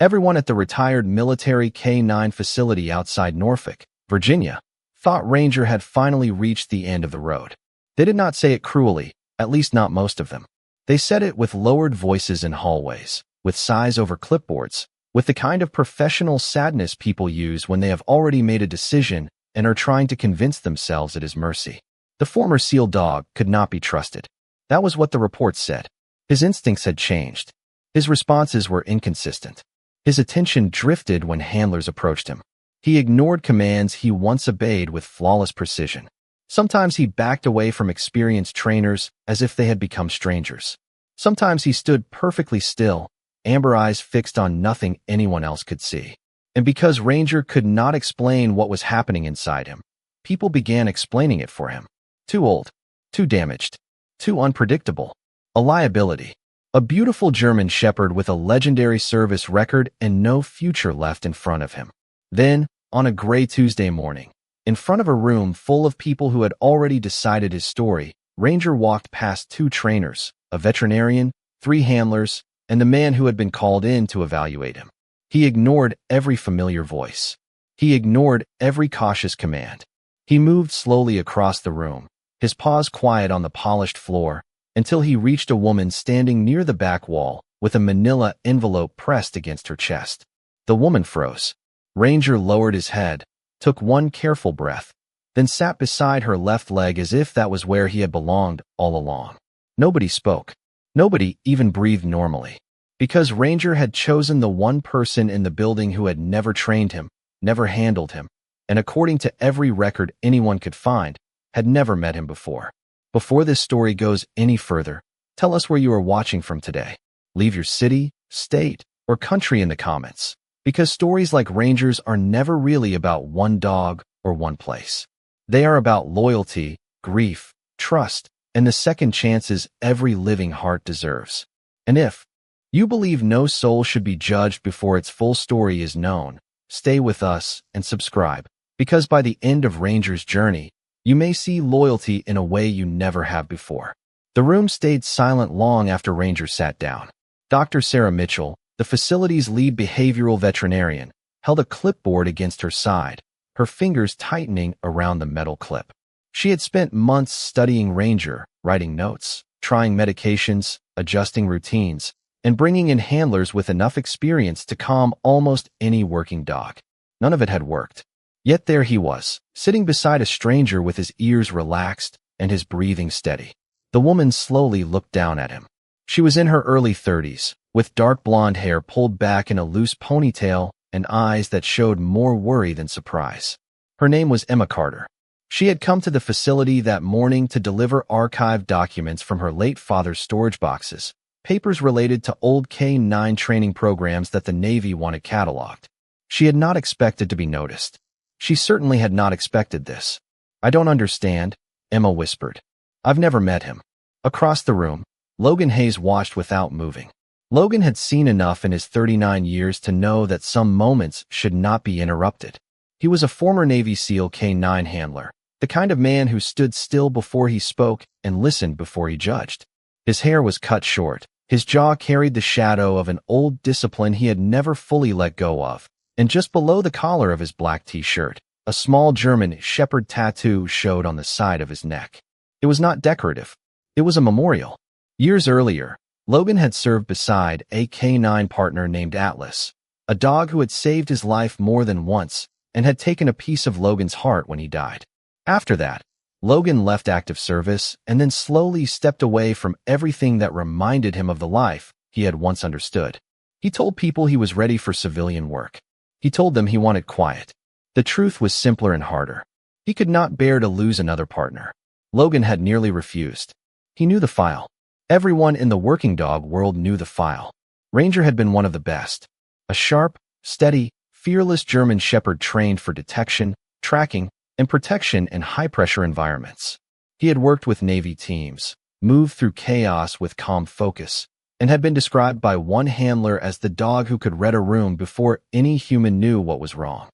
Everyone at the retired military K-9 facility outside Norfolk, Virginia, thought Ranger had finally reached the end of the road. They did not say it cruelly, at least not most of them. They said it with lowered voices in hallways, with sighs over clipboards, with the kind of professional sadness people use when they have already made a decision and are trying to convince themselves it is mercy. The former SEAL dog could not be trusted. That was what the reports said. His instincts had changed. His responses were inconsistent. His attention drifted when handlers approached him. He ignored commands he once obeyed with flawless precision. Sometimes he backed away from experienced trainers as if they had become strangers. Sometimes he stood perfectly still, amber eyes fixed on nothing anyone else could see. And because Ranger could not explain what was happening inside him, people began explaining it for him. Too old, too damaged, too unpredictable. A liability. A beautiful German shepherd with a legendary service record and no future left in front of him. Then, on a gray Tuesday morning, in front of a room full of people who had already decided his story, Ranger walked past 2 trainers, a veterinarian, 3 handlers, and the man who had been called in to evaluate him. He ignored every familiar voice. He ignored every cautious command. He moved slowly across the room, his paws quiet on the polished floor, until he reached a woman standing near the back wall with a manila envelope pressed against her chest. The woman froze. Ranger lowered his head, took one careful breath, then sat beside her left leg as if that was where he had belonged all along. Nobody spoke. Nobody even breathed normally. Because Ranger had chosen the one person in the building who had never trained him, never handled him, and according to every record anyone could find, had never met him before. Before this story goes any further, tell us where you are watching from today. Leave your city, state, or country in the comments, because stories like Ranger's are never really about one dog or one place. They are about loyalty, grief, trust, and the second chances every living heart deserves. And if you believe no soul should be judged before its full story is known, stay with us and subscribe, because by the end of Ranger's journey, you may see loyalty in a way you never have before. The room stayed silent long after Ranger sat down. Dr. Sarah Mitchell, the facility's lead behavioral veterinarian, held a clipboard against her side, her fingers tightening around the metal clip. She had spent months studying Ranger, writing notes, trying medications, adjusting routines, and bringing in handlers with enough experience to calm almost any working dog. None of it had worked. Yet there he was, sitting beside a stranger with his ears relaxed and his breathing steady. The woman slowly looked down at him. She was in her early 30s, with dark blonde hair pulled back in a loose ponytail and eyes that showed more worry than surprise. Her name was Emma Carter. She had come to the facility that morning to deliver archived documents from her late father's storage boxes, papers related to old K-9 training programs that the Navy wanted cataloged. She had not expected to be noticed. She certainly had not expected this. "I don't understand," Emma whispered. "I've never met him." Across the room, Logan Hayes watched without moving. Logan had seen enough in his 39 years to know that some moments should not be interrupted. He was a former Navy SEAL K-9 handler, the kind of man who stood still before he spoke and listened before he judged. His hair was cut short. His jaw carried the shadow of an old discipline he had never fully let go of. And just below the collar of his black t-shirt, a small German shepherd tattoo showed on the side of his neck. It was not decorative. It was a memorial. Years earlier, Logan had served beside a K-9 partner named Atlas, a dog who had saved his life more than once and had taken a piece of Logan's heart when he died. After that, Logan left active service and then slowly stepped away from everything that reminded him of the life he had once understood. He told people he was ready for civilian work. He told them he wanted quiet. The truth was simpler and harder. He could not bear to lose another partner. Logan had nearly refused. He knew the file. Everyone in the working dog world knew the file. Ranger had been one of the best. A sharp, steady, fearless German shepherd trained for detection, tracking, and protection in high-pressure environments. He had worked with Navy teams, moved through chaos with calm focus, and had been described by one handler as the dog who could read a room before any human knew what was wrong.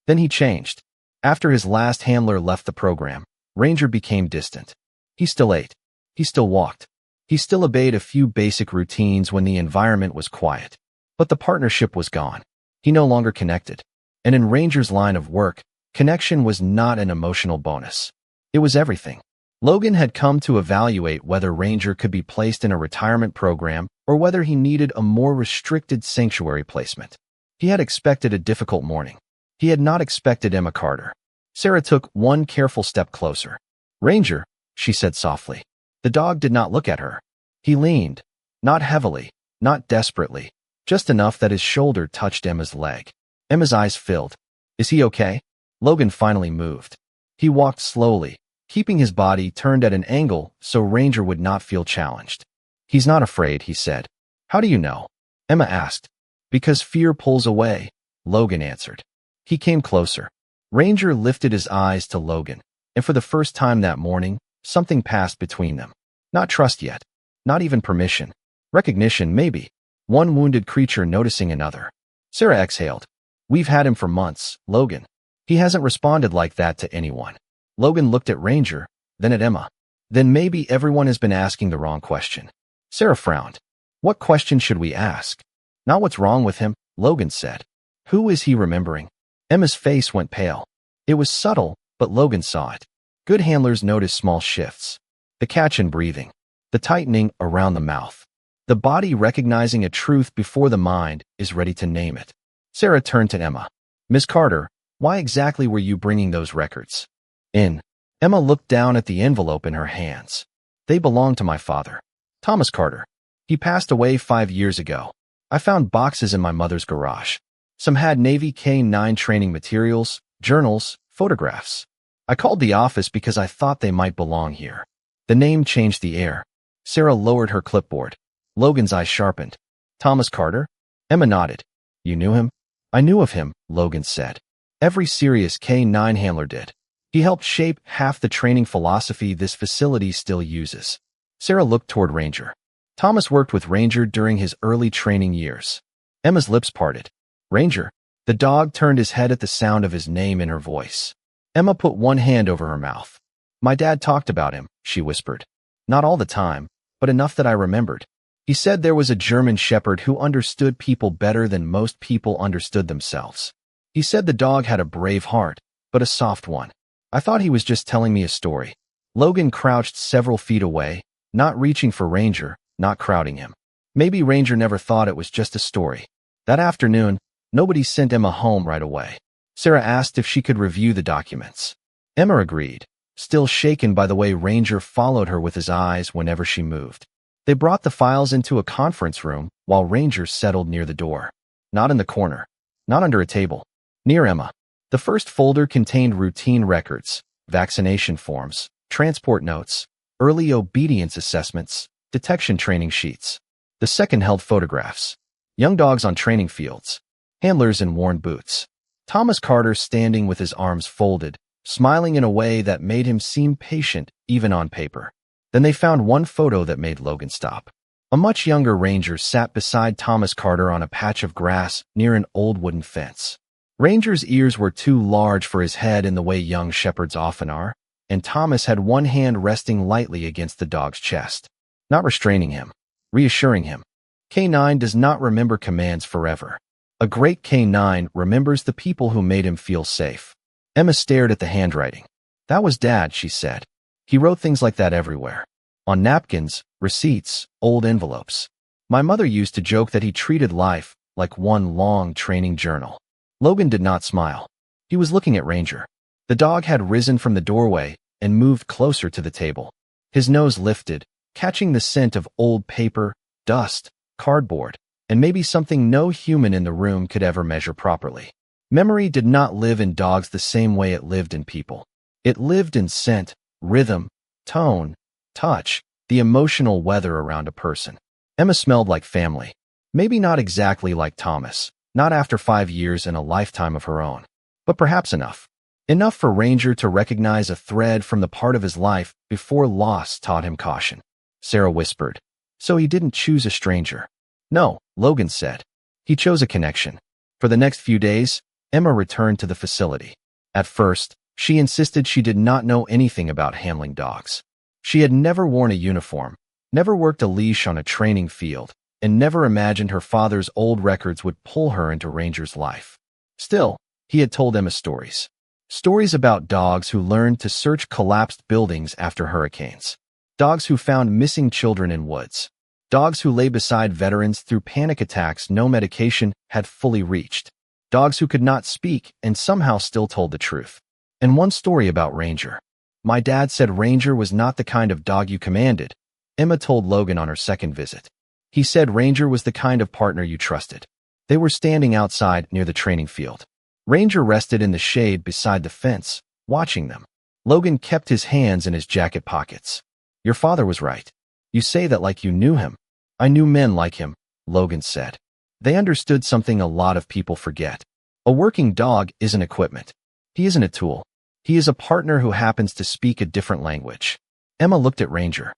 Then he changed. After his last handler left the program, Ranger became distant. He still ate. He still walked. He still obeyed a few basic routines when the environment was quiet. But the partnership was gone. He no longer connected. And in Ranger's line of work, connection was not an emotional bonus. It was everything. Logan had come to evaluate whether Ranger could be placed in a retirement program or whether he needed a more restricted sanctuary placement. He had expected a difficult morning. He had not expected Emma Carter. Sarah took one careful step closer. "Ranger," she said softly. The dog did not look at her. He leaned, not heavily, not desperately, just enough that his shoulder touched Emma's leg. Emma's eyes filled. "Is he okay?" Logan finally moved. He walked slowly, keeping his body turned at an angle so Ranger would not feel challenged. "He's not afraid," he said. "How do you know?" Emma asked. "Because fear pulls away," Logan answered. He came closer. Ranger lifted his eyes to Logan, and for the first time that morning, something passed between them. Not trust yet. Not even permission. Recognition, maybe. One wounded creature noticing another. Sarah exhaled. "We've had him for months, Logan. He hasn't responded like that to anyone." Logan looked at Ranger, then at Emma. "Then maybe everyone has been asking the wrong question." Sarah frowned. "What question should we ask?" "Not what's wrong with him," Logan said. "Who is he remembering?" Emma's face went pale. It was subtle, but Logan saw it. Good handlers notice small shifts. The catch in breathing. The tightening around the mouth. The body recognizing a truth before the mind is ready to name it. Sarah turned to Emma. "Miss Carter, why exactly were you bringing those records?" "In." Emma looked down at the envelope in her hands. "They belong to my father, Thomas Carter. He passed away 5 years ago. I found boxes in my mother's garage. Some had Navy K-9 training materials, journals, photographs. I called the office because I thought they might belong here." The name changed the air. Sarah lowered her clipboard. Logan's eyes sharpened. "Thomas Carter?" Emma nodded. "You knew him?" "I knew of him," Logan said. "Every serious K-9 handler did. He helped shape half the training philosophy this facility still uses." Sarah looked toward Ranger. "Thomas worked with Ranger during his early training years." Emma's lips parted. "Ranger?" The dog turned his head at the sound of his name in her voice. Emma put one hand over her mouth. "My dad talked about him," she whispered. "Not all the time, but enough that I remembered. He said there was a German shepherd who understood people better than most people understood themselves. He said the dog had a brave heart, but a soft one. I thought he was just telling me a story." Logan crouched several feet away, not reaching for Ranger, not crowding him. Maybe Ranger never thought it was just a story. That afternoon, nobody sent Emma home right away. Sarah asked if she could review the documents. Emma agreed, still shaken by the way Ranger followed her with his eyes whenever she moved. They brought the files into a conference room while Ranger settled near the door. Not in the corner. Not under a table. Near Emma. The first folder contained routine records, vaccination forms, transport notes, early obedience assessments, detection training sheets. The second held photographs. Young dogs on training fields. Handlers in worn boots. Thomas Carter standing with his arms folded, smiling in a way that made him seem patient even on paper. Then they found one photo that made Logan stop. A much younger Ranger sat beside Thomas Carter on a patch of grass near an old wooden fence. Ranger's ears were too large for his head in the way young shepherds often are, and Thomas had one hand resting lightly against the dog's chest. Not restraining him, reassuring him. K9 does not remember commands forever. A great K9 remembers the people who made him feel safe. Emma stared at the handwriting. "That was Dad," she said. "He wrote things like that everywhere. On napkins, receipts, old envelopes. My mother used to joke that he treated life like one long training journal." Logan did not smile. He was looking at Ranger. The dog had risen from the doorway and moved closer to the table. His nose lifted, catching the scent of old paper, dust, cardboard, and maybe something no human in the room could ever measure properly. Memory did not live in dogs the same way it lived in people. It lived in scent, rhythm, tone, touch, the emotional weather around a person. Emma smelled like family. Maybe not exactly like Thomas, not after 5 years and a lifetime of her own, but perhaps enough. Enough for Ranger to recognize a thread from the part of his life before loss taught him caution. Sarah whispered. "So he didn't choose a stranger." "No," Logan said. "He chose a connection." For the next few days, Emma returned to the facility. At first, she insisted she did not know anything about handling dogs. She had never worn a uniform, never worked a leash on a training field, and never imagined her father's old records would pull her into Ranger's life. Still, he had told Emma stories. Stories about dogs who learned to search collapsed buildings after hurricanes. Dogs who found missing children in woods. Dogs who lay beside veterans through panic attacks no medication had fully reached. Dogs who could not speak and somehow still told the truth. And one story about Ranger. My dad said Ranger was not the kind of dog you commanded, Emma told Logan on her second visit. He said Ranger was the kind of partner you trusted. They were standing outside near the training field. Ranger rested in the shade beside the fence, watching them. Logan kept his hands in his jacket pockets. Your father was right. You say that like you knew him. I knew men like him, Logan said. They understood something a lot of people forget. A working dog isn't equipment. He isn't a tool. He is a partner who happens to speak a different language. Emma looked at Ranger.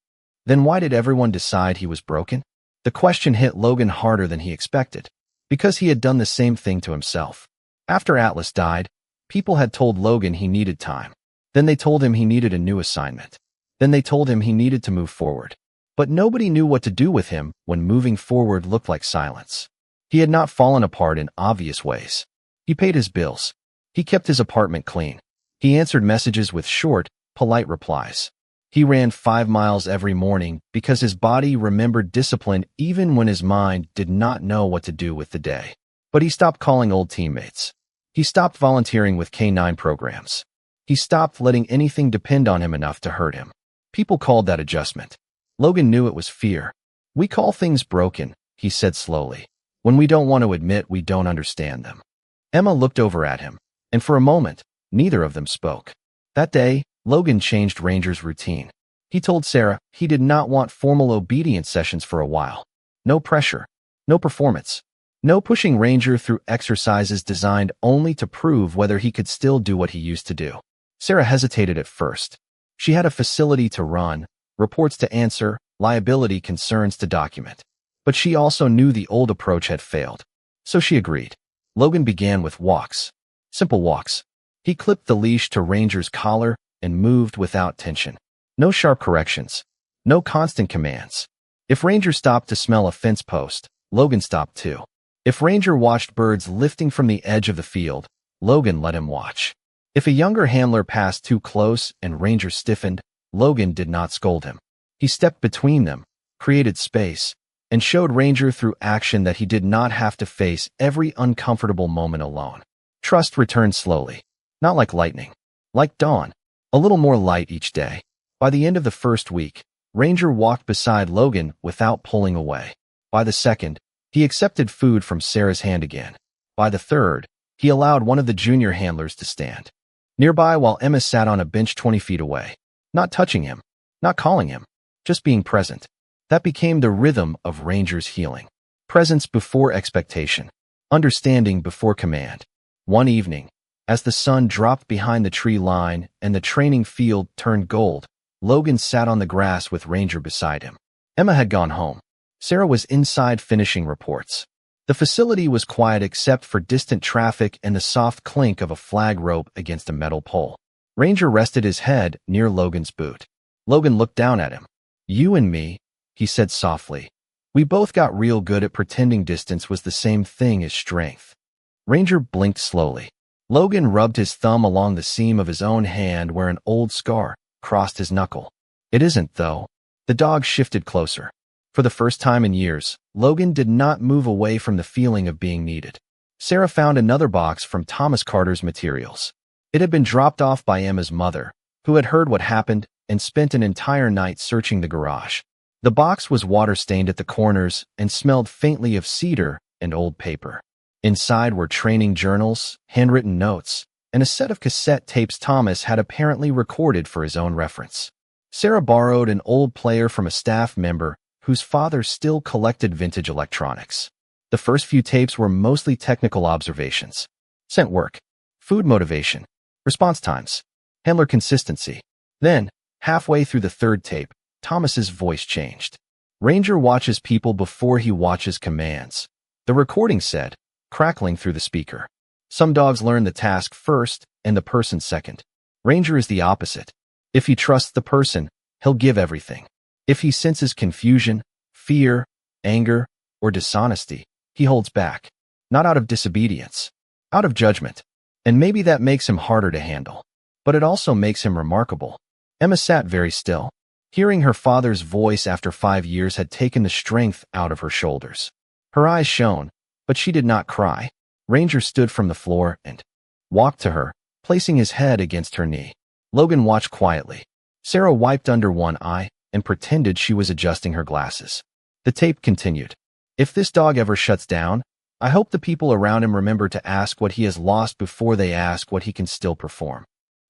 Then why did everyone decide he was broken? The question hit Logan harder than he expected, because he had done the same thing to himself. After Atlas died, people had told Logan he needed time. Then they told him he needed a new assignment. Then they told him he needed to move forward. But nobody knew what to do with him when moving forward looked like silence. He had not fallen apart in obvious ways. He paid his bills. He kept his apartment clean. He answered messages with short, polite replies. He ran 5 miles every morning because his body remembered discipline even when his mind did not know what to do with the day. But he stopped calling old teammates. He stopped volunteering with K9 programs. He stopped letting anything depend on him enough to hurt him. People called that adjustment. Logan knew it was fear. We call things broken, he said slowly, when we don't want to admit we don't understand them. Emma looked over at him, and for a moment, neither of them spoke. That day, Logan changed Ranger's routine. He told Sarah he did not want formal obedience sessions for a while. No pressure. No performance. No pushing Ranger through exercises designed only to prove whether he could still do what he used to do. Sarah hesitated at first. She had a facility to run, reports to answer, liability concerns to document. But she also knew the old approach had failed. So she agreed. Logan began with walks. Simple walks. He clipped the leash to Ranger's collar and moved without tension. No sharp corrections. No constant commands. If Ranger stopped to smell a fence post, Logan stopped too. If Ranger watched birds lifting from the edge of the field, Logan let him watch. If a younger handler passed too close and Ranger stiffened, Logan did not scold him. He stepped between them, created space, and showed Ranger through action that he did not have to face every uncomfortable moment alone. Trust returned slowly. Not like lightning. Like dawn. A little more light each day. By the end of the first week, Ranger walked beside Logan without pulling away. By the second, he accepted food from Sarah's hand again. By the third, he allowed one of the junior handlers to stand nearby while Emma sat on a bench 20 feet away. Not touching him. Not calling him. Just being present. That became the rhythm of Ranger's healing. Presence before expectation. Understanding before command. One evening, as the sun dropped behind the tree line and the training field turned gold, Logan sat on the grass with Ranger beside him. Emma had gone home. Sarah was inside finishing reports. The facility was quiet except for distant traffic and the soft clink of a flag rope against a metal pole. Ranger rested his head near Logan's boot. Logan looked down at him. You and me, he said softly. We both got real good at pretending distance was the same thing as strength. Ranger blinked slowly. Logan rubbed his thumb along the seam of his own hand where an old scar crossed his knuckle. It isn't, though. The dog shifted closer. For the first time in years, Logan did not move away from the feeling of being needed. Sarah found another box from Thomas Carter's materials. It had been dropped off by Emma's mother, who had heard what happened and spent an entire night searching the garage. The box was water-stained at the corners and smelled faintly of cedar and old paper. Inside were training journals, handwritten notes, and a set of cassette tapes Thomas had apparently recorded for his own reference. Sarah borrowed an old player from a staff member whose father still collected vintage electronics. The first few tapes were mostly technical observations. Scent work, food motivation, response times, handler consistency. Then, halfway through the third tape, Thomas's voice changed. Ranger watches people before he watches commands. The recording said, crackling through the speaker. Some dogs learn the task first and the person second. Ranger is the opposite. If he trusts the person, he'll give everything. If he senses confusion, fear, anger, or dishonesty, he holds back. Not out of disobedience, out of judgment. And maybe that makes him harder to handle. But it also makes him remarkable. Emma sat very still. Hearing her father's voice after 5 years had taken the strength out of her shoulders. Her eyes shone, but she did not cry. Ranger stood from the floor and walked to her, placing his head against her knee. Logan watched quietly. Sarah wiped under one eye and pretended she was adjusting her glasses. The tape continued. If this dog ever shuts down, I hope the people around him remember to ask what he has lost before they ask what he can still perform.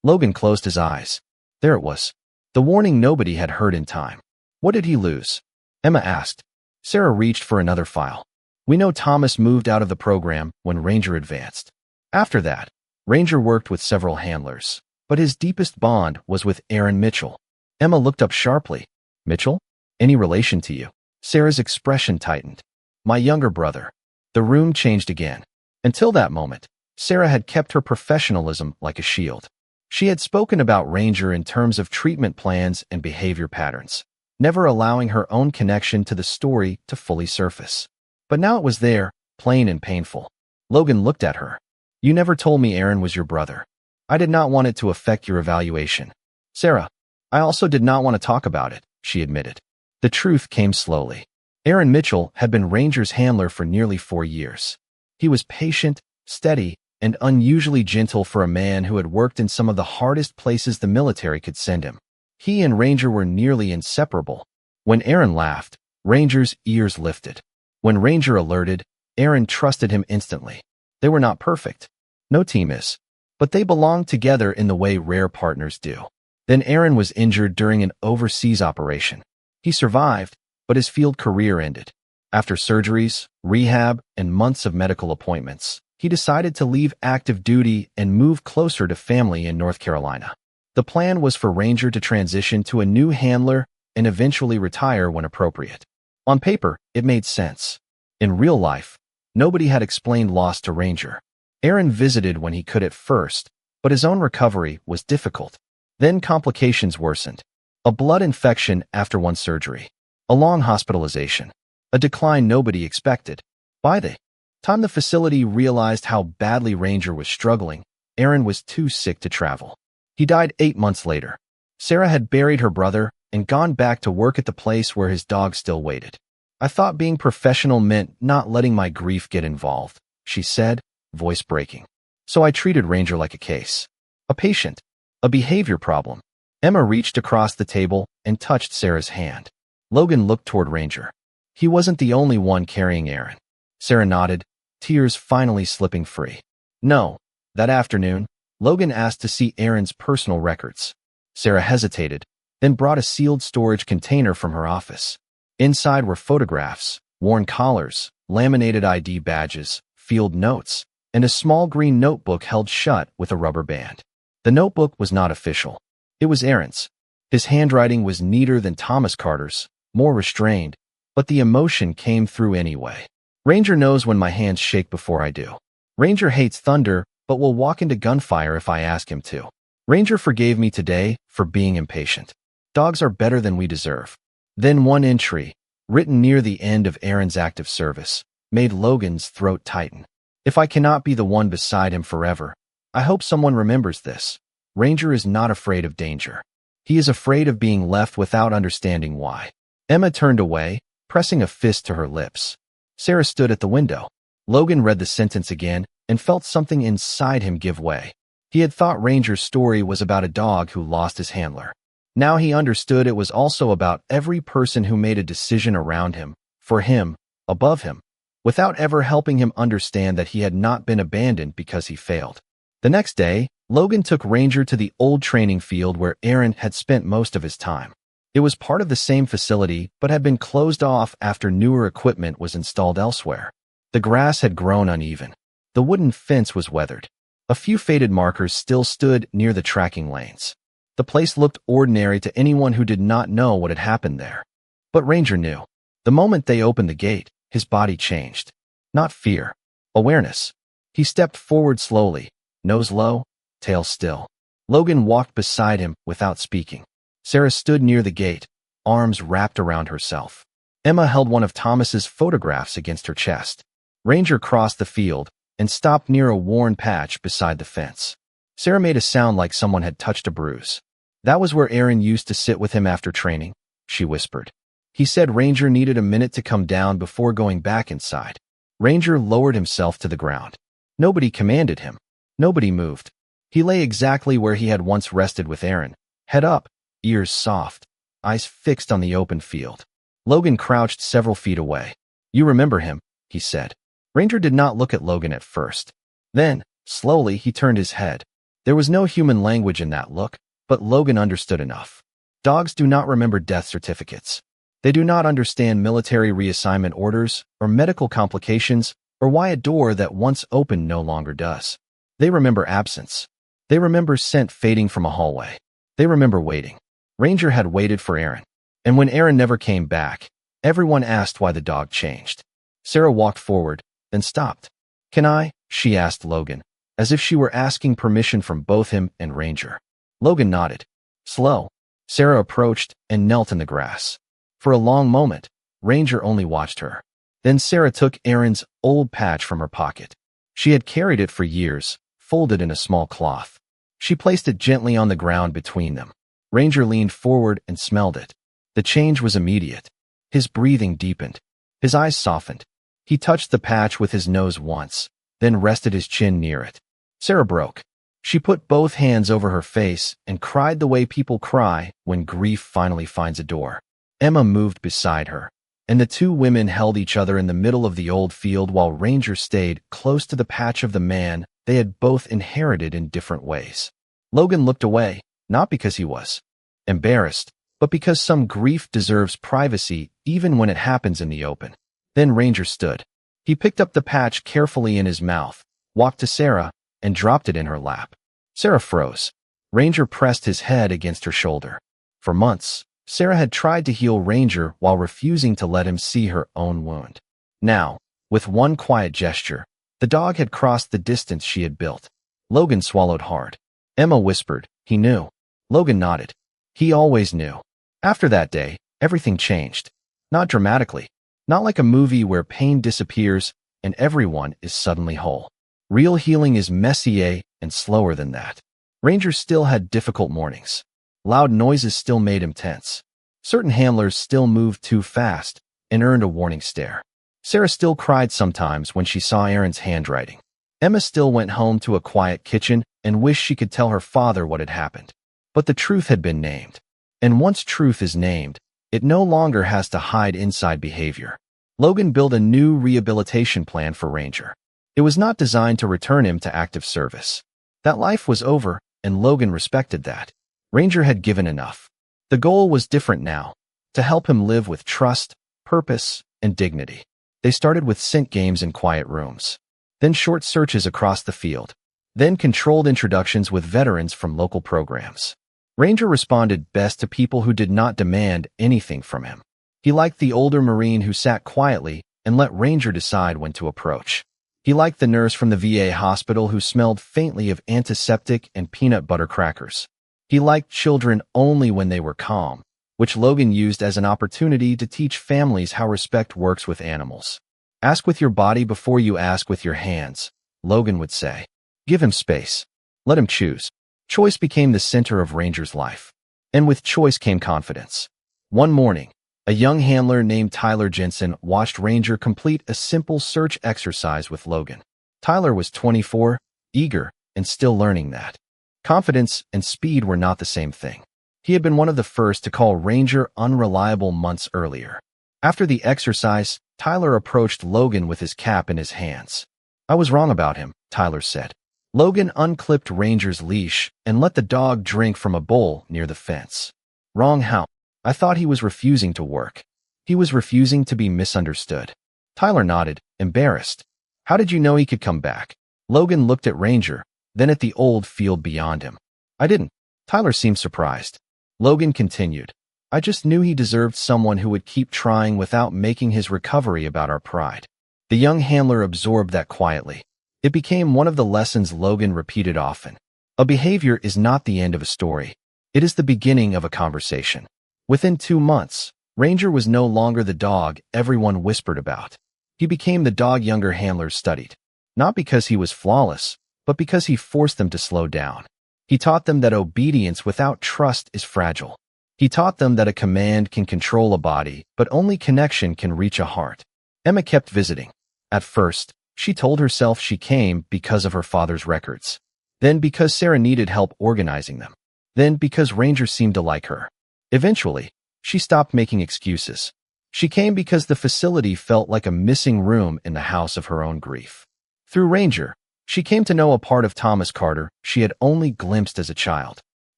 Logan closed his eyes. There it was. The warning nobody had heard in time. What did he lose? Emma asked. Sarah reached for another file. We know Thomas moved out of the program when Ranger advanced. After that, Ranger worked with several handlers, but his deepest bond was with Aaron Mitchell. Emma looked up sharply. Mitchell? Any relation to you? Sarah's expression tightened. My younger brother. The room changed again. Until that moment, Sarah had kept her professionalism like a shield. She had spoken about Ranger in terms of treatment plans and behavior patterns, never allowing her own connection to the story to fully surface. But now it was there, plain and painful. Logan looked at her. You never told me Aaron was your brother. I did not want it to affect your evaluation. Sarah, I also did not want to talk about it, she admitted. The truth came slowly. Aaron Mitchell had been Ranger's handler for nearly 4 years. He was patient, steady, and unusually gentle for a man who had worked in some of the hardest places the military could send him. He and Ranger were nearly inseparable. When Aaron laughed, Ranger's ears lifted. When Ranger alerted, Aaron trusted him instantly. They were not perfect. No team is. But they belonged together in the way rare partners do. Then Aaron was injured during an overseas operation. He survived, but his field career ended. After surgeries, rehab, and months of medical appointments, he decided to leave active duty and move closer to family in North Carolina. The plan was for Ranger to transition to a new handler and eventually retire when appropriate. On paper, it made sense. In real life, nobody had explained loss to Ranger. Aaron visited when he could at first, but his own recovery was difficult. Then complications worsened. A blood infection after one surgery. A long hospitalization. A decline nobody expected. By the time the facility realized how badly Ranger was struggling, Aaron was too sick to travel. He died 8 months later. Sarah had buried her brother and gone back to work at the place where his dog still waited. I thought being professional meant not letting my grief get involved, she said, voice breaking. So I treated Ranger like a case. A patient. A behavior problem. Emma reached across the table and touched Sarah's hand. Logan looked toward Ranger. He wasn't the only one carrying Aaron. Sarah nodded, tears finally slipping free. No. That afternoon, Logan asked to see Aaron's personal records. Sarah hesitated, then brought a sealed storage container from her office. Inside were photographs, worn collars, laminated ID badges, field notes, and a small green notebook held shut with a rubber band. The notebook was not official. It was Aaron's. His handwriting was neater than Thomas Carter's, more restrained, but the emotion came through anyway. Ranger knows when my hands shake before I do. Ranger hates thunder, but will walk into gunfire if I ask him to. Ranger forgave me today for being impatient. Dogs are better than we deserve. Then one entry, written near the end of Aaron's active service, made Logan's throat tighten. If I cannot be the one beside him forever, I hope someone remembers this. Ranger is not afraid of danger. He is afraid of being left without understanding why. Emma turned away, pressing a fist to her lips. Sarah stood at the window. Logan read the sentence again and felt something inside him give way. He had thought Ranger's story was about a dog who lost his handler. Now he understood it was also about every person who made a decision around him, for him, above him, without ever helping him understand that he had not been abandoned because he failed. The next day, Logan took Ranger to the old training field where Aaron had spent most of his time. It was part of the same facility but had been closed off after newer equipment was installed elsewhere. The grass had grown uneven. The wooden fence was weathered. A few faded markers still stood near the tracking lanes. The place looked ordinary to anyone who did not know what had happened there. But Ranger knew. The moment they opened the gate, his body changed. Not fear. Awareness. He stepped forward slowly, nose low, tail still. Logan walked beside him without speaking. Sarah stood near the gate, arms wrapped around herself. Emma held one of Thomas's photographs against her chest. Ranger crossed the field and stopped near a worn patch beside the fence. Sarah made a sound like someone had touched a bruise. That was where Aaron used to sit with him after training, she whispered. He said Ranger needed a minute to come down before going back inside. Ranger lowered himself to the ground. Nobody commanded him. Nobody moved. He lay exactly where he had once rested with Aaron, head up, ears soft, eyes fixed on the open field. Logan crouched several feet away. You remember him, he said. Ranger did not look at Logan at first. Then, slowly, he turned his head. There was no human language in that look, but Logan understood enough. Dogs do not remember death certificates. They do not understand military reassignment orders or medical complications or why a door that once opened no longer does. They remember absence. They remember scent fading from a hallway. They remember waiting. Ranger had waited for Aaron. And when Aaron never came back, everyone asked why the dog changed. Sarah walked forward, then stopped. Can I? She asked Logan, as if she were asking permission from both him and Ranger. Logan nodded. Slow. Sarah approached and knelt in the grass. For a long moment, Ranger only watched her. Then Sarah took Aaron's old patch from her pocket. She had carried it for years, folded in a small cloth. She placed it gently on the ground between them. Ranger leaned forward and smelled it. The change was immediate. His breathing deepened. His eyes softened. He touched the patch with his nose once, then rested his chin near it. Sarah broke. She put both hands over her face and cried the way people cry when grief finally finds a door. Emma moved beside her, and the two women held each other in the middle of the old field while Ranger stayed close to the patch of the man they had both inherited in different ways. Logan looked away, not because he was embarrassed, but because some grief deserves privacy even when it happens in the open. Then Ranger stood. He picked up the patch carefully in his mouth, walked to Sarah, and dropped it in her lap. Sarah froze. Ranger pressed his head against her shoulder. For months, Sarah had tried to heal Ranger while refusing to let him see her own wound. Now, with one quiet gesture, the dog had crossed the distance she had built. Logan swallowed hard. Emma whispered, he knew. Logan nodded. He always knew. After that day, everything changed. Not dramatically. Not like a movie where pain disappears and everyone is suddenly whole. Real healing is messier and slower than that. Ranger still had difficult mornings. Loud noises still made him tense. Certain handlers still moved too fast and earned a warning stare. Sarah still cried sometimes when she saw Aaron's handwriting. Emma still went home to a quiet kitchen and wished she could tell her father what had happened. But the truth had been named. And once truth is named, it no longer has to hide inside behavior. Logan built a new rehabilitation plan for Ranger. It was not designed to return him to active service. That life was over, and Logan respected that. Ranger had given enough. The goal was different now, to help him live with trust, purpose, and dignity. They started with scent games in quiet rooms, then short searches across the field, then controlled introductions with veterans from local programs. Ranger responded best to people who did not demand anything from him. He liked the older Marine who sat quietly and let Ranger decide when to approach. He liked the nurse from the VA hospital who smelled faintly of antiseptic and peanut butter crackers. He liked children only when they were calm, which Logan used as an opportunity to teach families how respect works with animals. Ask with your body before you ask with your hands, Logan would say. Give him space. Let him choose. Choice became the center of Ranger's life. And with choice came confidence. One morning, a young handler named Tyler Jensen watched Ranger complete a simple search exercise with Logan. Tyler was 24, eager, and still learning that confidence and speed were not the same thing. He had been one of the first to call Ranger unreliable months earlier. After the exercise, Tyler approached Logan with his cap in his hands. I was wrong about him, Tyler said. Logan unclipped Ranger's leash and let the dog drink from a bowl near the fence. Wrong how? I thought he was refusing to work. He was refusing to be misunderstood. Tyler nodded, embarrassed. How did you know he could come back? Logan looked at Ranger, then at the old field beyond him. I didn't. Tyler seemed surprised. Logan continued. I just knew he deserved someone who would keep trying without making his recovery about our pride. The young handler absorbed that quietly. It became one of the lessons Logan repeated often. A behavior is not the end of a story. It is the beginning of a conversation. Within 2 months, Ranger was no longer the dog everyone whispered about. He became the dog younger handlers studied. Not because he was flawless, but because he forced them to slow down. He taught them that obedience without trust is fragile. He taught them that a command can control a body, but only connection can reach a heart. Emma kept visiting. At first, she told herself she came because of her father's records. Then because Sarah needed help organizing them. Then because Ranger seemed to like her. Eventually, she stopped making excuses. She came because the facility felt like a missing room in the house of her own grief. Through Ranger, she came to know a part of Thomas Carter she had only glimpsed as a child.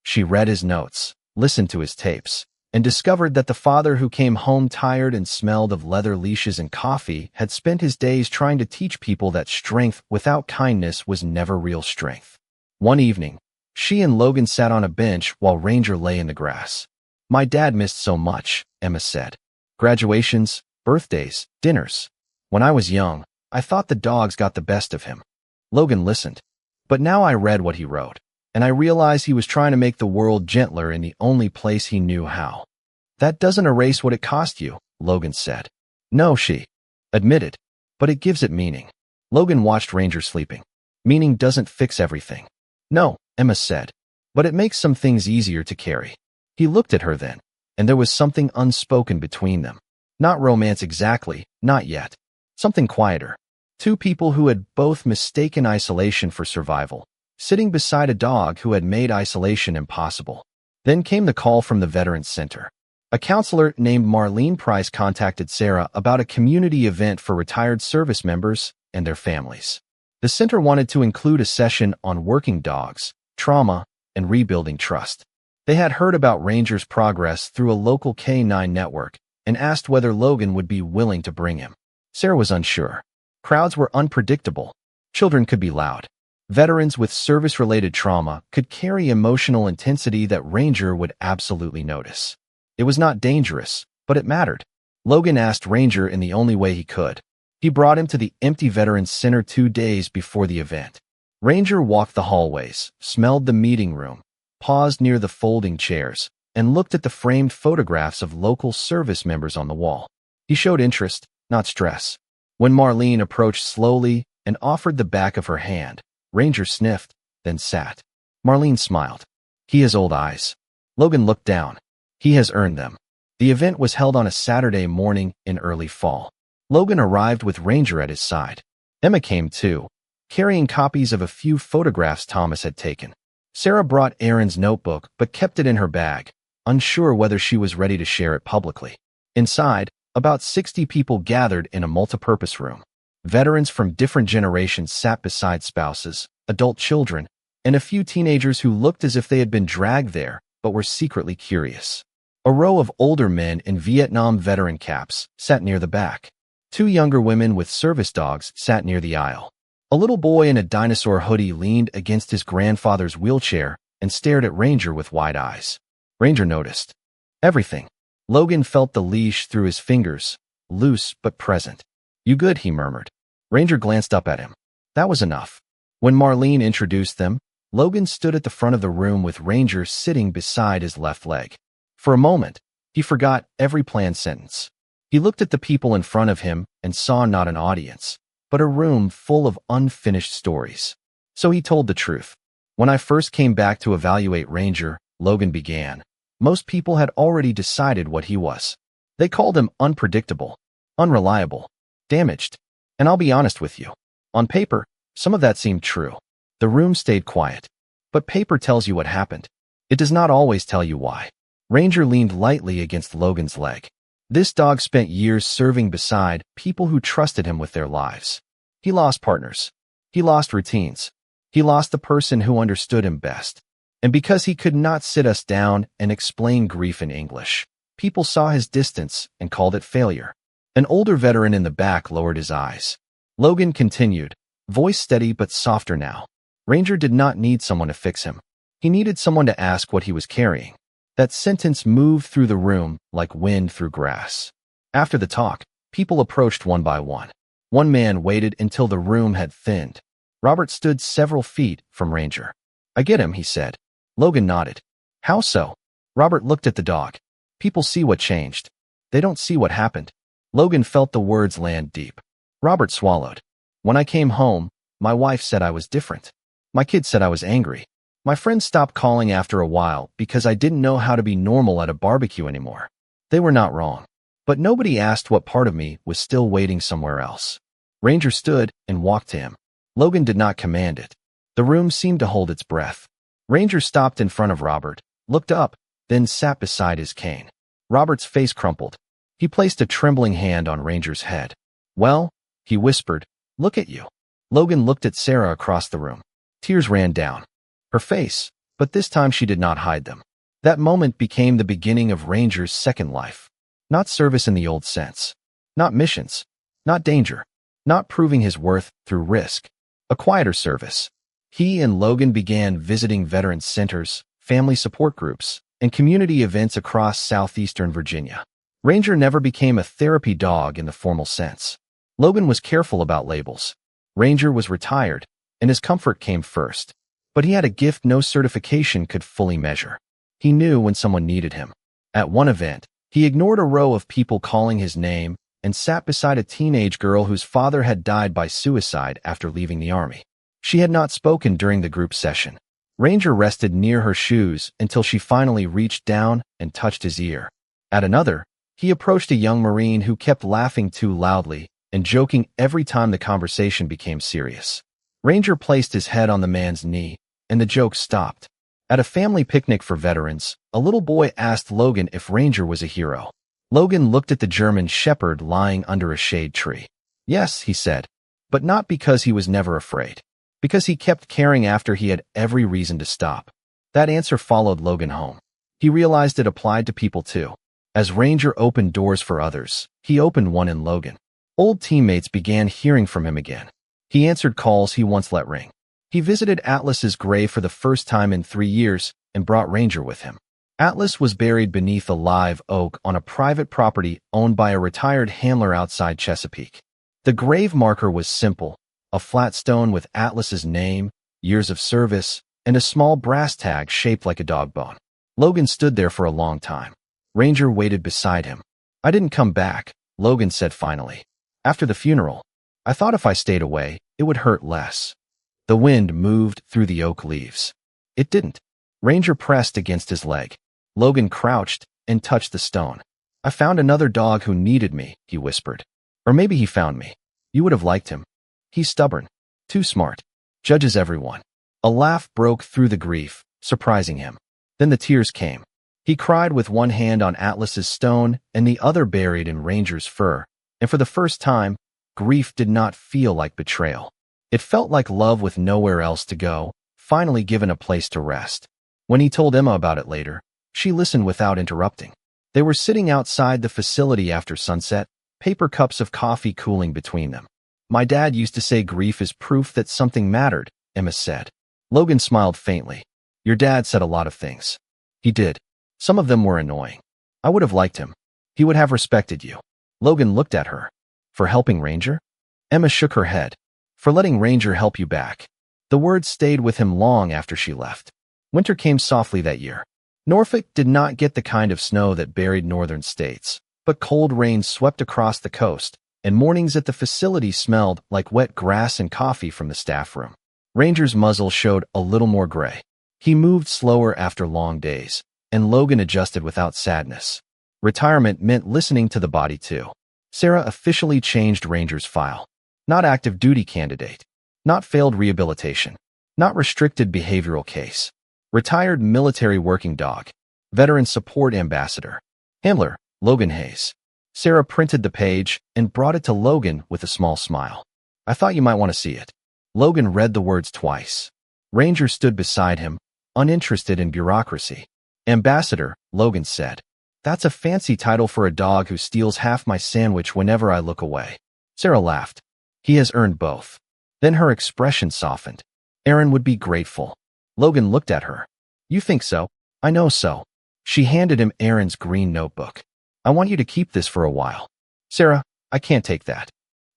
She read his notes, listened to his tapes, and discovered that the father who came home tired and smelled of leather leashes and coffee had spent his days trying to teach people that strength without kindness was never real strength. One evening, she and Logan sat on a bench while Ranger lay in the grass. "My dad missed so much," Emma said. "Graduations, birthdays, dinners. When I was young, I thought the dogs got the best of him." Logan listened. "But now I read what he wrote, and I realized he was trying to make the world gentler in the only place he knew how." "That doesn't erase what it cost you," Logan said. "No," she admitted, "but it gives it meaning." Logan watched Ranger sleeping. "Meaning doesn't fix everything." "No," Emma said, "but it makes some things easier to carry." He looked at her then, and there was something unspoken between them. Not romance exactly, not yet. Something quieter. Two people who had both mistaken isolation for survival, sitting beside a dog who had made isolation impossible. Then came the call from the Veterans Center. A counselor named Marlene Price contacted Sarah about a community event for retired service members and their families. The center wanted to include a session on working dogs, trauma, and rebuilding trust. They had heard about Ranger's progress through a local K-9 network and asked whether Logan would be willing to bring him. Sarah was unsure. Crowds were unpredictable. Children could be loud. Veterans with service-related trauma could carry emotional intensity that Ranger would absolutely notice. It was not dangerous, but it mattered. Logan asked Ranger in the only way he could. He brought him to the empty Veterans Center 2 days before the event. Ranger walked the hallways, smelled the meeting room, paused near the folding chairs, and looked at the framed photographs of local service members on the wall. He showed interest, not stress. When Marlene approached slowly and offered the back of her hand, Ranger sniffed, then sat. Marlene smiled. "He has old eyes." Logan looked down. "He has earned them." The event was held on a Saturday morning in early fall. Logan arrived with Ranger at his side. Emma came too, carrying copies of a few photographs Thomas had taken. Sarah brought Aaron's notebook but kept it in her bag, unsure whether she was ready to share it publicly. Inside, about 60 people gathered in a multipurpose room. Veterans from different generations sat beside spouses, adult children, and a few teenagers who looked as if they had been dragged there but were secretly curious. A row of older men in Vietnam veteran caps sat near the back. 2 younger women with service dogs sat near the aisle. A little boy in a dinosaur hoodie leaned against his grandfather's wheelchair and stared at Ranger with wide eyes. Ranger noticed everything. Logan felt the leash through his fingers, loose but present. "You good?" he murmured. Ranger glanced up at him. That was enough. When Marlene introduced them, Logan stood at the front of the room with Ranger sitting beside his left leg. For a moment, he forgot every planned sentence. He looked at the people in front of him and saw not an audience, but a room full of unfinished stories. So he told the truth. "When I first came back to evaluate Ranger," Logan began, "most people had already decided what he was. They called him unpredictable, unreliable, damaged. And I'll be honest with you. On paper, some of that seemed true." The room stayed quiet. But paper tells you what happened. It does not always tell you why. Ranger leaned lightly against Logan's leg. This dog spent years serving beside people who trusted him with their lives. He lost partners. He lost routines. He lost the person who understood him best. And because he could not sit us down and explain grief in English, people saw his distance and called it failure. An older veteran in the back lowered his eyes. Logan continued, voice steady but softer now. Ranger did not need someone to fix him. He needed someone to ask what he was carrying. That sentence moved through the room like wind through grass. After the talk, people approached one by one. One man waited until the room had thinned. Robert stood several feet from Ranger. "I get him," he said. Logan nodded. "How so?" Robert looked at the dog. "People see what changed. They don't see what happened. Logan felt the words land deep. Robert swallowed. When I came home, my wife said I was different. My kids said I was angry. My friends stopped calling after a while because I didn't know how to be normal at a barbecue anymore. They were not wrong. But nobody asked what part of me was still waiting somewhere else. Ranger stood and walked to him. Logan did not command it. The room seemed to hold its breath. Ranger stopped in front of Robert, looked up, then sat beside his cane. Robert's face crumpled. He placed a trembling hand on Ranger's head. "Well," he whispered, "look at you." Logan looked at Sarah across the room. Tears ran down her face, but this time she did not hide them. That moment became the beginning of Ranger's second life. Not service in the old sense. Not missions. Not danger. Not proving his worth through risk. A quieter service. He and Logan began visiting veteran centers, family support groups, and community events across southeastern Virginia. Ranger never became a therapy dog in the formal sense. Logan was careful about labels. Ranger was retired, and his comfort came first. But he had a gift no certification could fully measure. He knew when someone needed him. At one event, he ignored a row of people calling his name and sat beside a teenage girl whose father had died by suicide after leaving the army. She had not spoken during the group session. Ranger rested near her shoes until she finally reached down and touched his ear. At another, he approached a young Marine who kept laughing too loudly and joking every time the conversation became serious. Ranger placed his head on the man's knee, and the joke stopped. At a family picnic for veterans, a little boy asked Logan if Ranger was a hero. Logan looked at the German shepherd lying under a shade tree. "Yes," he said, but not because he was never afraid. Because he kept caring after he had every reason to stop. That answer followed Logan home. He realized it applied to people too. As Ranger opened doors for others, he opened one in Logan. Old teammates began hearing from him again. He answered calls he once let ring. He visited Atlas's grave for the first time in 3 years and brought Ranger with him. Atlas was buried beneath a live oak on a private property owned by a retired handler outside Chesapeake. The grave marker was simple, a flat stone with Atlas's name, years of service, and a small brass tag shaped like a dog bone. Logan stood there for a long time. Ranger waited beside him. "I didn't come back," Logan said finally. "After the funeral, I thought if I stayed away, it would hurt less." The wind moved through the oak leaves. It didn't. Ranger pressed against his leg. Logan crouched and touched the stone. "I found another dog who needed me," he whispered. "Or maybe he found me. You would have liked him. He's stubborn. Too smart. Judges everyone." A laugh broke through the grief, surprising him. Then the tears came. He cried with one hand on Atlas's stone and the other buried in Ranger's fur, and for the first time, grief did not feel like betrayal. It felt like love with nowhere else to go, finally given a place to rest. When he told Emma about it later, she listened without interrupting. They were sitting outside the facility after sunset, paper cups of coffee cooling between them. "My dad used to say grief is proof that something mattered," Emma said. Logan smiled faintly. "Your dad said a lot of things." "He did. Some of them were annoying. I would have liked him. He would have respected you." Logan looked at her. "For helping Ranger?" Emma shook her head. "For letting Ranger help you back." The words stayed with him long after she left. Winter came softly that year. Norfolk did not get the kind of snow that buried northern states, but cold rains swept across the coast, and mornings at the facility smelled like wet grass and coffee from the staff room. Ranger's muzzle showed a little more gray. He moved slower after long days, and Logan adjusted without sadness. Retirement meant listening to the body too. Sarah officially changed Ranger's file. Not active duty candidate. Not failed rehabilitation. Not restricted behavioral case. Retired military working dog. Veteran support ambassador. Handler, Logan Hayes. Sarah printed the page and brought it to Logan with a small smile. "I thought you might want to see it." Logan read the words twice. Ranger stood beside him, uninterested in bureaucracy. "Ambassador," Logan said. "That's a fancy title for a dog who steals half my sandwich whenever I look away." Sarah laughed. "He has earned both." Then her expression softened. "Aaron would be grateful." Logan looked at her. "You think so? I know so." She handed him Aaron's green notebook. "I want you to keep this for a while." "Sarah, I can't take that."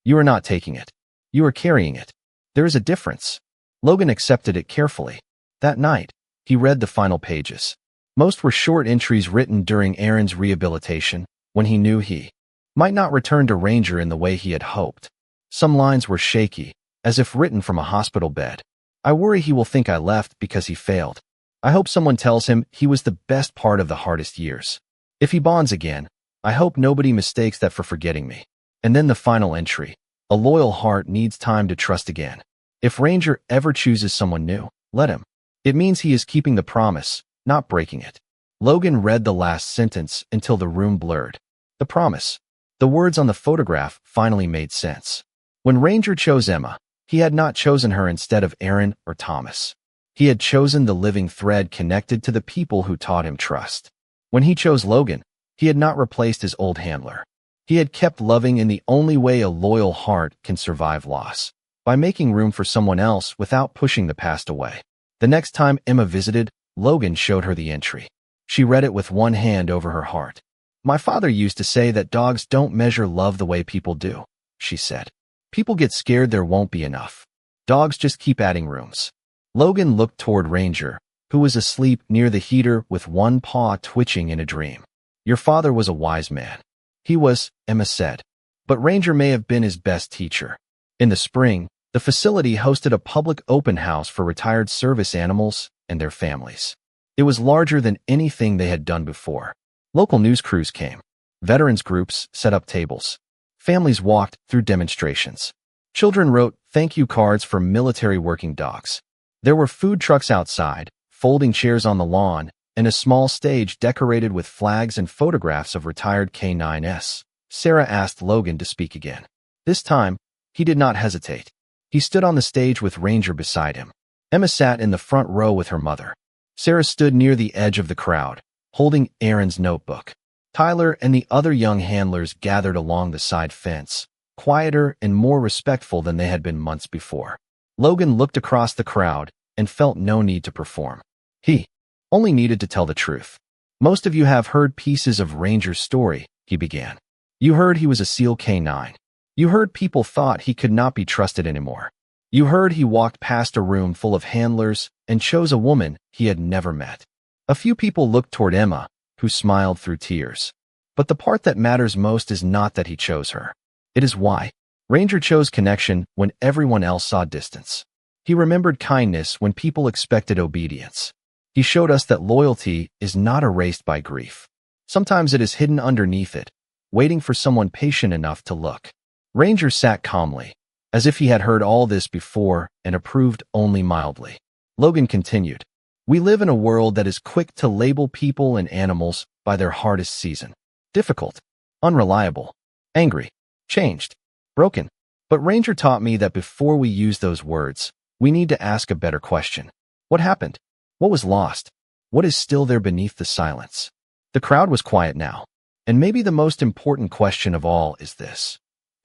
"You are not taking it. You are carrying it. There is a difference." Logan accepted it carefully. That night, he read the final pages. Most were short entries written during Aaron's rehabilitation, when he knew he might not return to Ranger in the way he had hoped. Some lines were shaky, as if written from a hospital bed. I worry he will think I left because he failed. I hope someone tells him he was the best part of the hardest years. If he bonds again, I hope nobody mistakes that for forgetting me. And then the final entry. A loyal heart needs time to trust again. If Ranger ever chooses someone new, let him. It means he is keeping the promise, not breaking it. Logan read the last sentence until the room blurred. The promise. The words on the photograph finally made sense. When Ranger chose Emma, he had not chosen her instead of Aaron or Thomas. He had chosen the living thread connected to the people who taught him trust. When he chose Logan, he had not replaced his old handler. He had kept loving in the only way a loyal heart can survive loss, by making room for someone else without pushing the past away. The next time Emma visited, Logan showed her the entry. She read it with one hand over her heart. My father used to say that dogs don't measure love the way people do, she said. People get scared there won't be enough. Dogs just keep adding rooms. Logan looked toward Ranger, who was asleep near the heater with one paw twitching in a dream. Your father was a wise man. He was, Emma said. But Ranger may have been his best teacher. In the spring, the facility hosted a public open house for retired service animals and their families. It was larger than anything they had done before. Local news crews came. Veterans groups set up tables. Families walked through demonstrations. Children wrote thank you cards for military working dogs. There were food trucks outside, folding chairs on the lawn, and a small stage decorated with flags and photographs of retired K9s. Sarah asked Logan to speak again. This time, he did not hesitate. He stood on the stage with Ranger beside him. Emma sat in the front row with her mother. Sarah stood near the edge of the crowd, holding Aaron's notebook. Tyler and the other young handlers gathered along the side fence, quieter and more respectful than they had been months before. Logan looked across the crowd and felt no need to perform. He only needed to tell the truth. Most of you have heard pieces of Ranger's story, he began. You heard he was a SEAL K9. You heard people thought he could not be trusted anymore. You heard he walked past a room full of handlers and chose a woman he had never met. A few people looked toward Emma, who smiled through tears. But the part that matters most is not that he chose her. It is why. Ranger chose connection when everyone else saw distance. He remembered kindness when people expected obedience. He showed us that loyalty is not erased by grief. Sometimes it is hidden underneath it, waiting for someone patient enough to look. Ranger sat calmly, as if he had heard all this before and approved only mildly. Logan continued, we live in a world that is quick to label people and animals by their hardest season. Difficult, unreliable, angry, changed, broken. But Ranger taught me that before we use those words, we need to ask a better question. What happened? What was lost? What is still there beneath the silence? The crowd was quiet now, and maybe the most important question of all is this.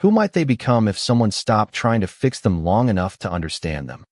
Who might they become if someone stopped trying to fix them long enough to understand them?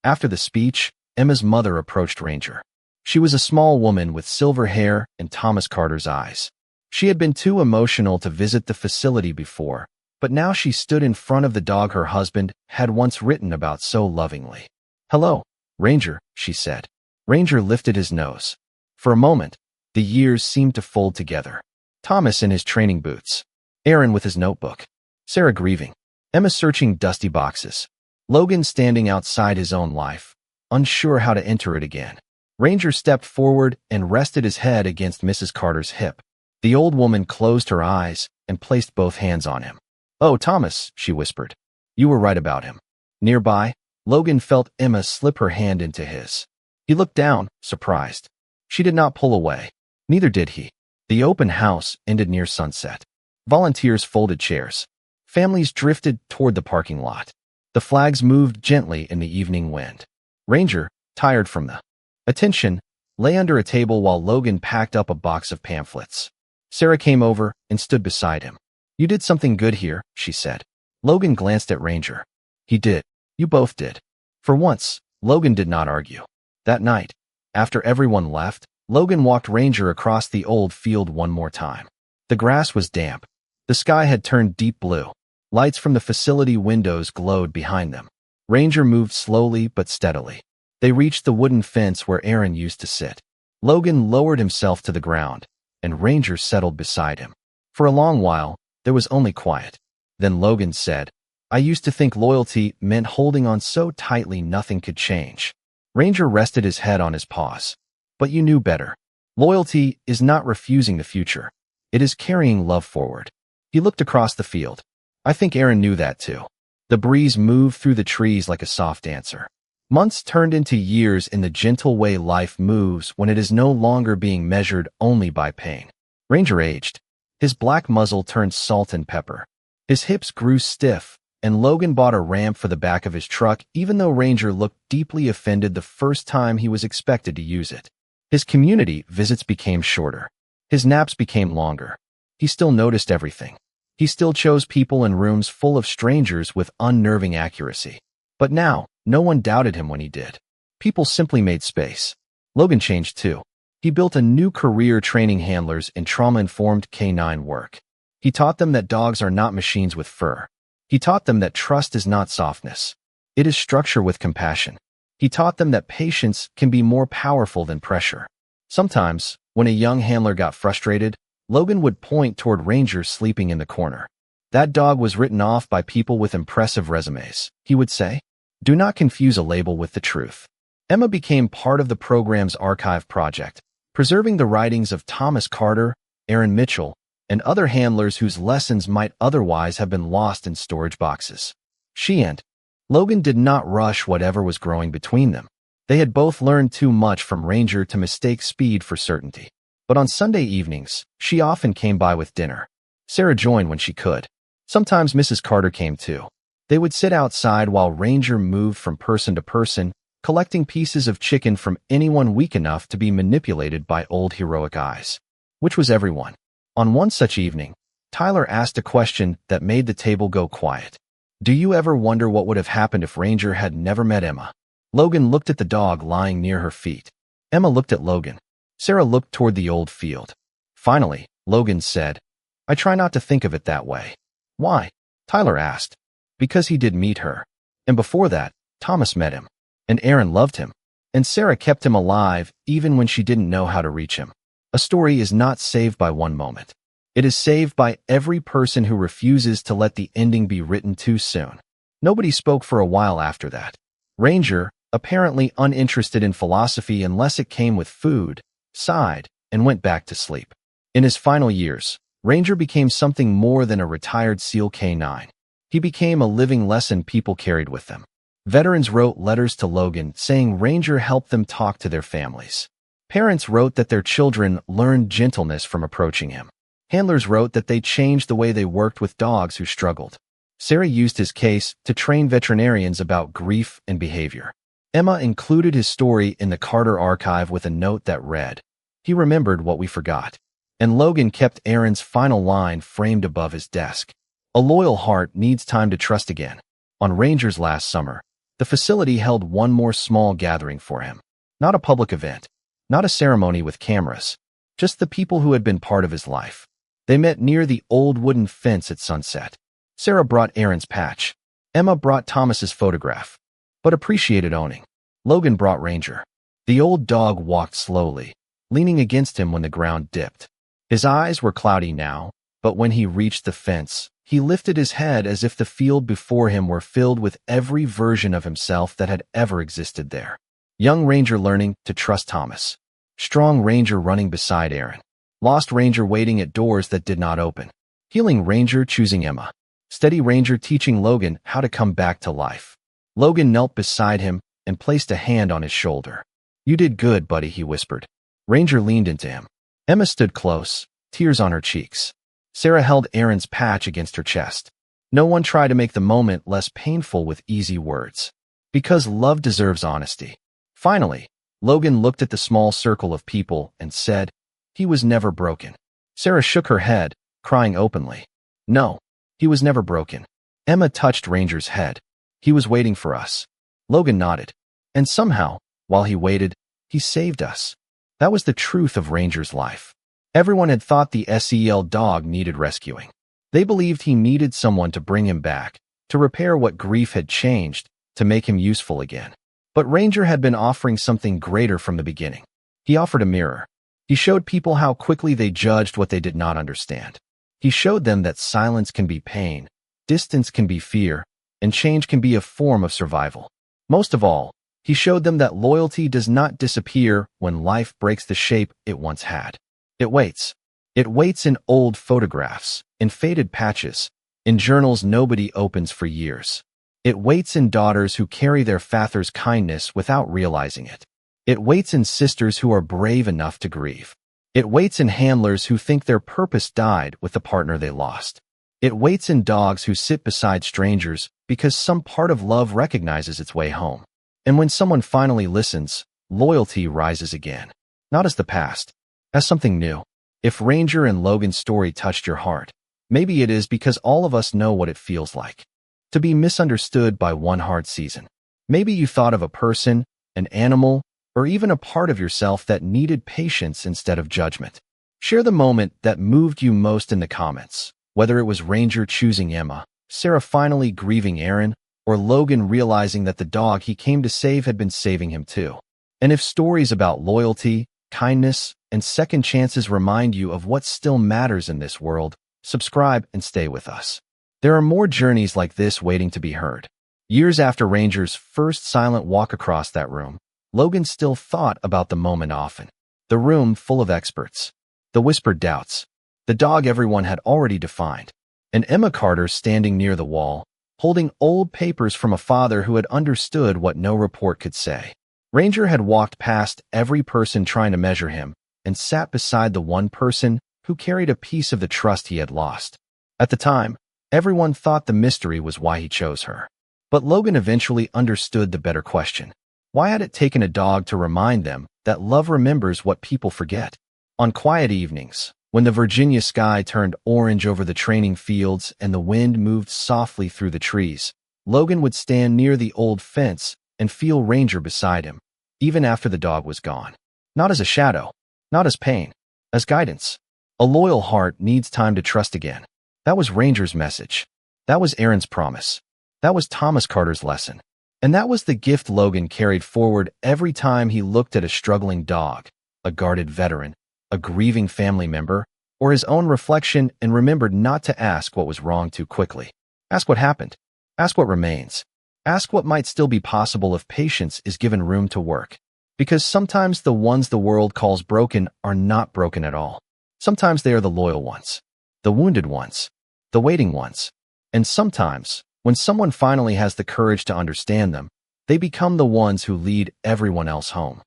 After the speech, Emma's mother approached Ranger. She was a small woman with silver hair and Thomas Carter's eyes. She had been too emotional to visit the facility before, but now she stood in front of the dog her husband had once written about so lovingly. Hello, Ranger, she said. Ranger lifted his nose. For a moment, the years seemed to fold together. Thomas in his training boots. Aaron with his notebook. Sarah grieving. Emma searching dusty boxes. Logan standing outside his own life, unsure how to enter it again. Ranger stepped forward and rested his head against Mrs. Carter's hip. The old woman closed her eyes and placed both hands on him. Oh, Thomas, she whispered. You were right about him. Nearby, Logan felt Emma slip her hand into his. He looked down, surprised. She did not pull away. Neither did he. The open house ended near sunset. Volunteers folded chairs. Families drifted toward the parking lot. The flags moved gently in the evening wind. Ranger, tired from the attention, lay under a table while Logan packed up a box of pamphlets. Sarah came over and stood beside him. You did something good here, she said. Logan glanced at Ranger. He did. You both did. For once, Logan did not argue. That night, after everyone left, Logan walked Ranger across the old field one more time. The grass was damp. The sky had turned deep blue. Lights from the facility windows glowed behind them. Ranger moved slowly but steadily. They reached the wooden fence where Aaron used to sit. Logan lowered himself to the ground, and Ranger settled beside him. For a long while, there was only quiet. Then Logan said, "I used to think loyalty meant holding on so tightly nothing could change." Ranger rested his head on his paws. "But you knew better. Loyalty is not refusing the future. It is carrying love forward." He looked across the field. I think Aaron knew that too. The breeze moved through the trees like a soft dancer. Months turned into years in the gentle way life moves when it is no longer being measured only by pain. Ranger aged. His black muzzle turned salt and pepper. His hips grew stiff, and Logan bought a ramp for the back of his truck even though Ranger looked deeply offended the first time he was expected to use it. His community visits became shorter. His naps became longer. He still noticed everything. He still chose people in rooms full of strangers with unnerving accuracy. But now, no one doubted him when he did. People simply made space. Logan changed too. He built a new career training handlers in trauma-informed canine work. He taught them that dogs are not machines with fur. He taught them that trust is not softness. It is structure with compassion. He taught them that patience can be more powerful than pressure. Sometimes, when a young handler got frustrated, Logan would point toward Ranger sleeping in the corner. "That dog was written off by people with impressive resumes," he would say. "Do not confuse a label with the truth." Emma became part of the program's archive project, preserving the writings of Thomas Carter, Aaron Mitchell, and other handlers whose lessons might otherwise have been lost in storage boxes. She and Logan did not rush whatever was growing between them. They had both learned too much from Ranger to mistake speed for certainty. But on Sunday evenings, she often came by with dinner. Sarah joined when she could. Sometimes Mrs. Carter came too. They would sit outside while Ranger moved from person to person, collecting pieces of chicken from anyone weak enough to be manipulated by old heroic eyes. Which was everyone. On one such evening, Tyler asked a question that made the table go quiet. "Do you ever wonder what would have happened if Ranger had never met Emma?" Logan looked at the dog lying near her feet. Emma looked at Logan. Sarah looked toward the old field. Finally, Logan said, "I try not to think of it that way." "Why?" Tyler asked. "Because he did meet her. And before that, Thomas met him. And Aaron loved him. And Sarah kept him alive even when she didn't know how to reach him. A story is not saved by one moment. It is saved by every person who refuses to let the ending be written too soon." Nobody spoke for a while after that. Ranger, apparently uninterested in philosophy unless it came with food, sighed, and went back to sleep. In his final years, Ranger became something more than a retired SEAL K9. He became a living lesson people carried with them. Veterans wrote letters to Logan saying Ranger helped them talk to their families. Parents wrote that their children learned gentleness from approaching him. Handlers wrote that they changed the way they worked with dogs who struggled. Sarah used his case to train veterinarians about grief and behavior. Emma included his story in the Carter archive with a note that read, "He remembered what we forgot." And Logan kept Aaron's final line framed above his desk. "A loyal heart needs time to trust again." On Ranger's last summer, the facility held one more small gathering for him. Not a public event, not a ceremony with cameras, just the people who had been part of his life. They met near the old wooden fence at sunset. Sarah brought Aaron's patch. Emma brought Thomas's photograph, but appreciated owning. Logan brought Ranger. The old dog walked slowly, leaning against him when the ground dipped. His eyes were cloudy now, but when he reached the fence, he lifted his head as if the field before him were filled with every version of himself that had ever existed there. Young Ranger learning to trust Thomas. Strong Ranger running beside Aaron. Lost Ranger waiting at doors that did not open. Healing Ranger choosing Emma. Steady Ranger teaching Logan how to come back to life. Logan knelt beside him and placed a hand on his shoulder. "You did good, buddy," he whispered. Ranger leaned into him. Emma stood close, tears on her cheeks. Sarah held Aaron's patch against her chest. No one tried to make the moment less painful with easy words. Because love deserves honesty. Finally, Logan looked at the small circle of people and said, "He was never broken." Sarah shook her head, crying openly. "No, he was never broken." Emma touched Ranger's head. "He was waiting for us." Logan nodded. And somehow, while he waited, he saved us. That was the truth of Ranger's life. Everyone had thought the SEL dog needed rescuing. They believed he needed someone to bring him back, to repair what grief had changed, to make him useful again. But Ranger had been offering something greater from the beginning. He offered a mirror. He showed people how quickly they judged what they did not understand. He showed them that silence can be pain, distance can be fear, and change can be a form of survival. Most of all, he showed them that loyalty does not disappear when life breaks the shape it once had. It waits. It waits in old photographs, in faded patches, in journals nobody opens for years. It waits in daughters who carry their father's kindness without realizing it. It waits in sisters who are brave enough to grieve. It waits in handlers who think their purpose died with the partner they lost. It waits in dogs who sit beside strangers because some part of love recognizes its way home. And when someone finally listens, loyalty rises again. Not as the past, as something new. If Ranger and Logan's story touched your heart, maybe it is because all of us know what it feels like to be misunderstood by one hard season. Maybe you thought of a person, an animal, or even a part of yourself that needed patience instead of judgment. Share the moment that moved you most in the comments, whether it was Ranger choosing Emma, Sarah finally grieving Aaron, or Logan realizing that the dog he came to save had been saving him too. And if stories about loyalty, kindness, and second chances remind you of what still matters in this world, subscribe and stay with us. There are more journeys like this waiting to be heard. Years after Ranger's first silent walk across that room, Logan still thought about the moment often. The room full of experts, the whispered doubts, the dog everyone had already defined, and Emma Carter standing near the wall, holding old papers from a father who had understood what no report could say. Ranger had walked past every person trying to measure him and sat beside the one person who carried a piece of the trust he had lost. At the time, everyone thought the mystery was why he chose her. But Logan eventually understood the better question. Why had it taken a dog to remind them that love remembers what people forget? On quiet evenings, when the Virginia sky turned orange over the training fields and the wind moved softly through the trees, Logan would stand near the old fence and feel Ranger beside him, even after the dog was gone. Not as a shadow, not as pain, as guidance. A loyal heart needs time to trust again. That was Ranger's message. That was Aaron's promise. That was Thomas Carter's lesson. And that was the gift Logan carried forward every time he looked at a struggling dog, a guarded veteran, a grieving family member, or his own reflection, and remembered not to ask what was wrong too quickly. Ask what happened. Ask what remains. Ask what might still be possible if patience is given room to work. Because sometimes the ones the world calls broken are not broken at all. Sometimes they are the loyal ones, the wounded ones, the waiting ones. And sometimes, when someone finally has the courage to understand them, they become the ones who lead everyone else home.